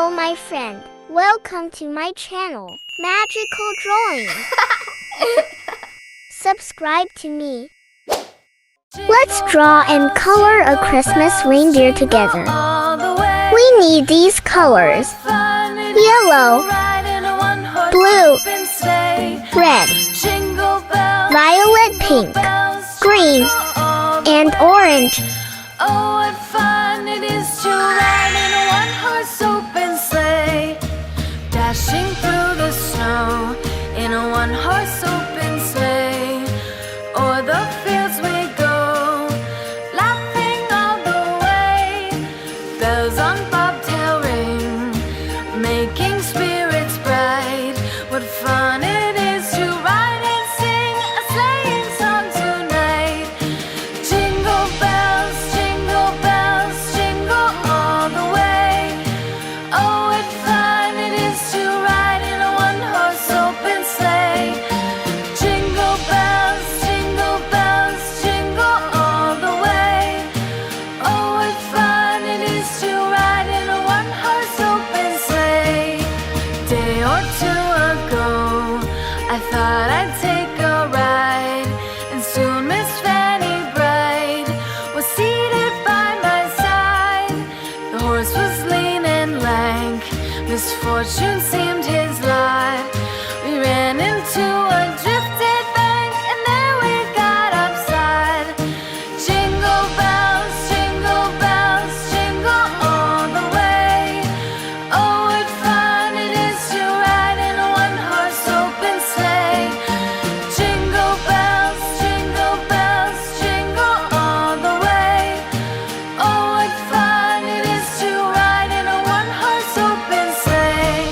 Hello, my friend. Welcome to my channel, Magical Drawing. Subscribe to me. Let's draw and color a Christmas reindeer together. We need these colors: yellow, blue, red, violet, pink, green, and orange. Oh, what fun it is to ride in a one-horse open sleigh, dashing through the snow in a one-horse open sleigh. O'er the fields we go, laughing all the way. Bells on bobtail ring, making spirits bright. What fun it is to ride and sing a sleighing song tonight. Jingle bells, jingle bells, jingle all the way. Oh, what fun it is to ride in a one-horse open sleigh. Jingle bells, jingle bells, jingle all the way. Oh, what fun it is to ride in a one-horse open sleigh. Day or two ago, I thought I'd take a ride, and soon Miss Fanny Bright was seated by my side. The horse was lean and lank, misfortune seemed his lot. We ran into a drifted bank, and there we got upside. Jingle bells, jingle bells, jingle all the way. Oh, what fun it is to ride in a one-horse open sleigh. Jingle bells, jingle bells, jingle all the way. Oh, what fun it is to ride in a one-horse open sleigh.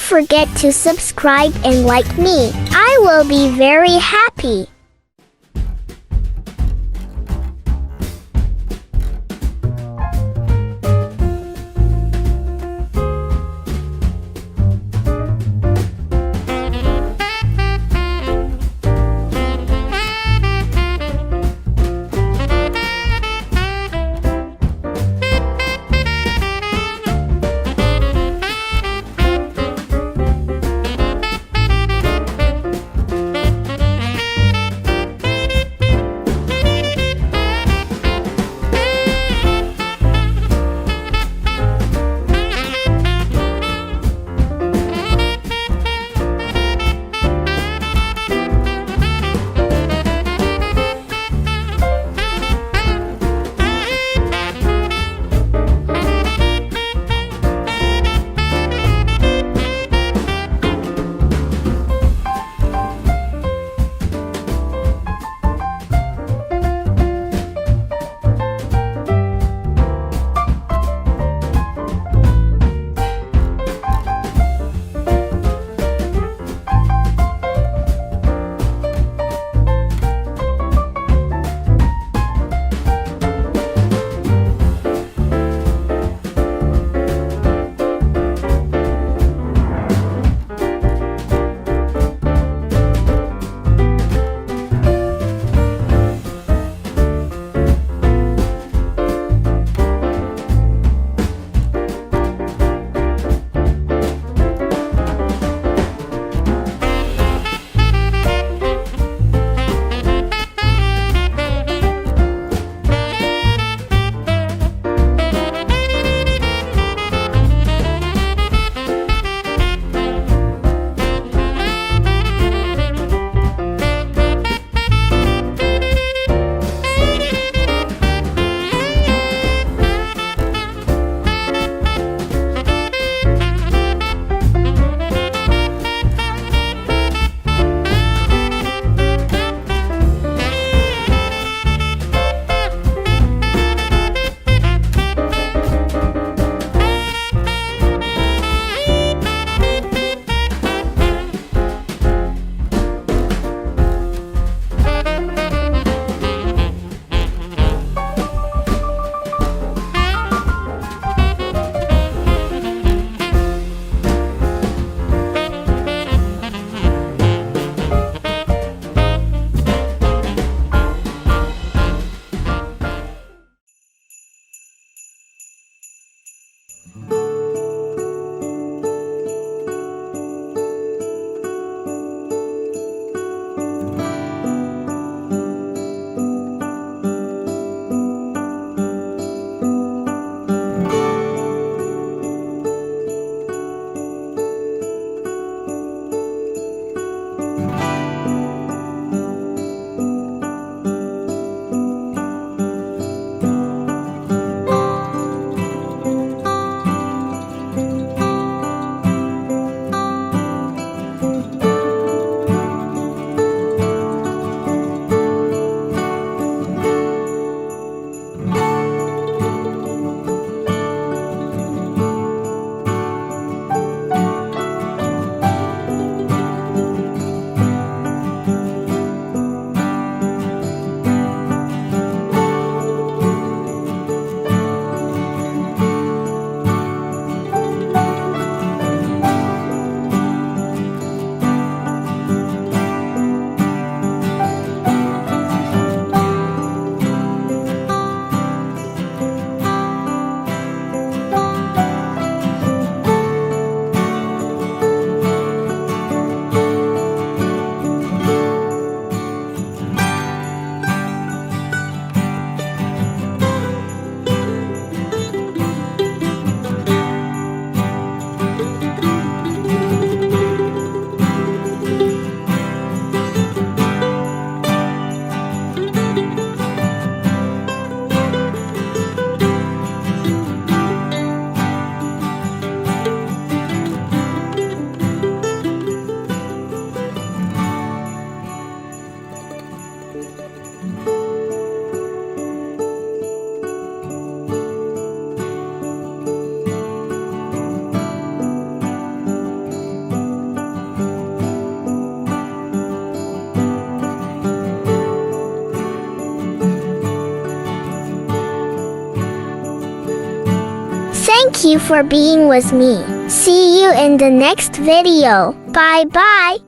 forget to subscribe and like me. I will be very happy. Thank you for being with me. See you in the next video. Bye bye.